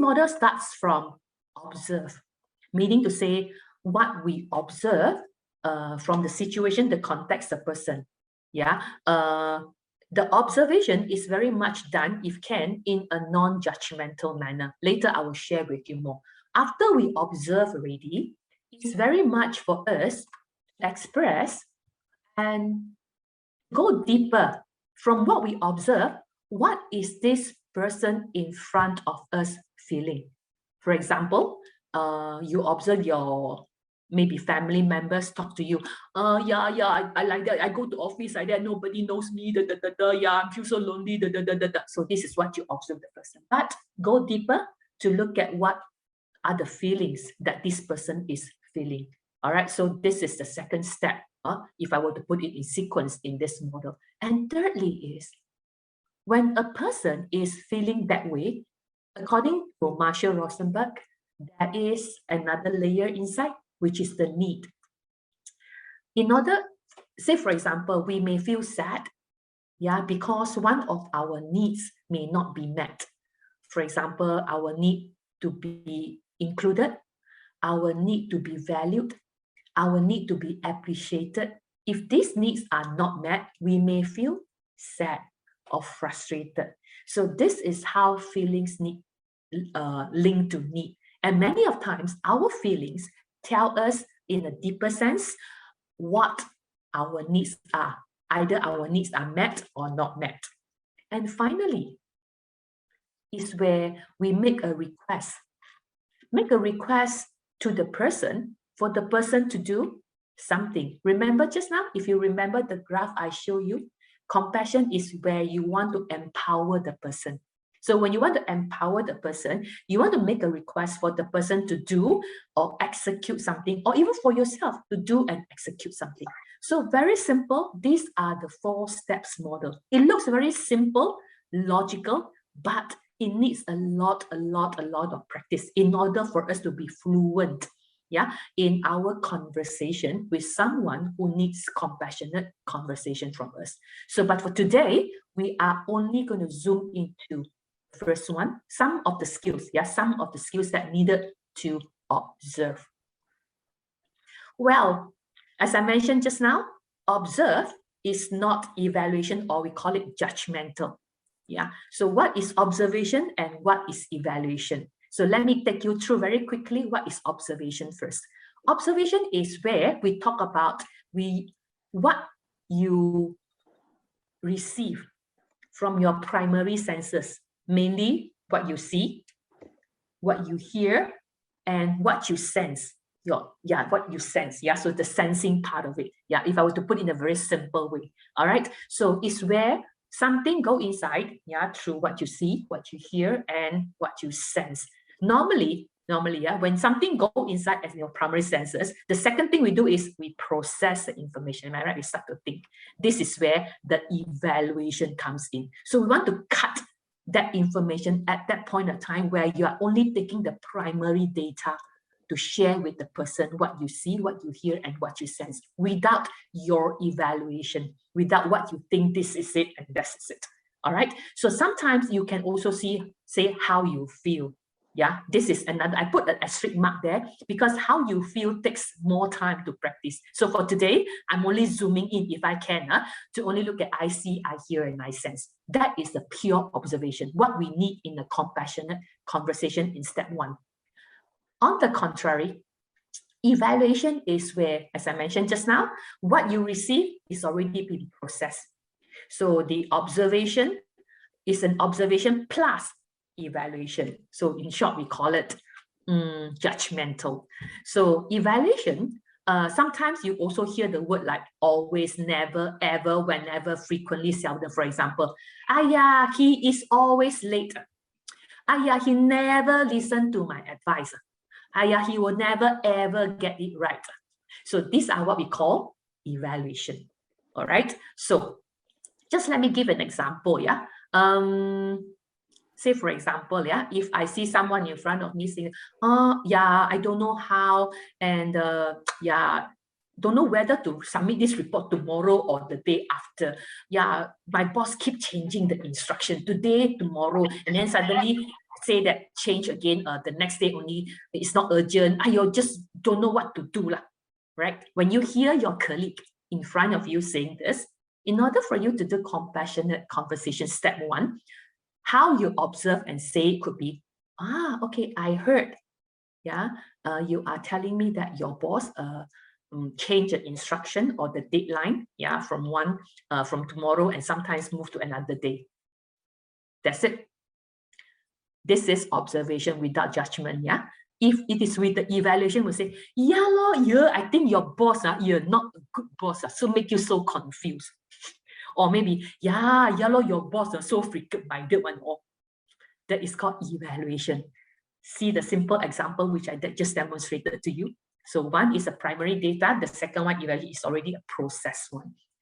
model starts from observe, meaning to say what we observe from the situation, the context, the person. Yeah. The observation is very much done, if can, in a non-judgmental manner. Later, I will share with you more. After we observe already, it's very much for us to express and go deeper from what we observe. What is this person in front of us feeling? For example, you observe your maybe family members talk to you. I like that. I go to office like that. Nobody knows me. Yeah, I feel so lonely. So this is what you observe the person. But go deeper to look at what are the feelings that this person is feeling. All right. So this is the second step. If I were to put it in sequence in this model. And thirdly is when a person is feeling that way, according to Marshall Rosenberg, there is another layer inside, which is the need. In order, say for example, we may feel sad, yeah, because one of our needs may not be met. For example, our need to be included, our need to be valued, our need to be appreciated. If these needs are not met, we may feel sad or frustrated. So this is how feelings need link to need. And many of times our feelings tell us in a deeper sense what our needs are. Either our needs are met or not met. And finally, is where we make a request. Make a request to the person for the person to do something. Remember just now, if you remember the graph I show you, compassion is where you want to empower the person. So when you want to empower the person, you want to make a request for the person to do or execute something, or even for yourself to do and execute something. So very simple. These are the 4 steps model. It looks very simple, logical, but it needs a lot of practice in order for us to be fluent, yeah, in our conversation with someone who needs compassionate conversation from us. So, but for today, we are only going to zoom into the first one, some of the skills, yeah, some of the skills that needed to observe. Well, as I mentioned just now, observe is not evaluation, or we call it judgmental. Yeah. So what is observation and what is evaluation? So let me take you through very quickly what is observation first. Observation is where we talk about what you receive from your primary senses, mainly what you see, what you hear, and what you sense. What you sense. Yeah, so the sensing part of it. Yeah, if I were to put it in a very simple way. All right. So it's where something go inside, yeah, through what you see, what you hear, and what you sense. Normally, yeah, when something go inside as your primary senses, the second thing we do is we process the information. Am I right? We start to think. This is where the evaluation comes in. So we want to cut that information at that point of time where you are only taking the primary data to share with the person what you see, what you hear, and what you sense, without your evaluation, without what you think this is it and this is it. All right. So sometimes you can also say how you feel. Yeah, this is another, I put an asterisk mark there because how you feel takes more time to practice. So for today, I'm only zooming in, if I can, to only look at I see, I hear, and I sense. That is the pure observation, what we need in a compassionate conversation in step 1. On the contrary, evaluation is where, as I mentioned just now, what you receive is already being processed. So the observation is an observation plus evaluation. So in short, we call it judgmental. So evaluation, sometimes you also hear the word like always, never, ever, whenever, frequently, seldom. For example, he is always late. He never listened to my advice. He will never ever get it right. So these are what we call evaluation. All right. So just let me give an example. Yeah. Say for example, yeah, if I see someone in front of me saying, I don't know how, and don't know whether to submit this report tomorrow or the day after. Yeah, my boss keep changing the instruction today, tomorrow, and then suddenly say that change again the next day only, it's not urgent, you just don't know what to do lah, right? When you hear your colleague in front of you saying this, in order for you to do compassionate conversation, step one, how you observe and say could be, okay, I heard, yeah, you are telling me that your boss change the instruction or the deadline, yeah, from tomorrow and sometimes move to another day. That's it. This is observation without judgment, yeah. If it is with the evaluation, we'll say, yeah, I think your boss, you're not a good boss, so make you so confused. Or maybe, yeah, your boss are so freaking-minded one. Or that is called evaluation. See the simple example which I just demonstrated to you. So one is a primary data, the second one evaluation is already a process one.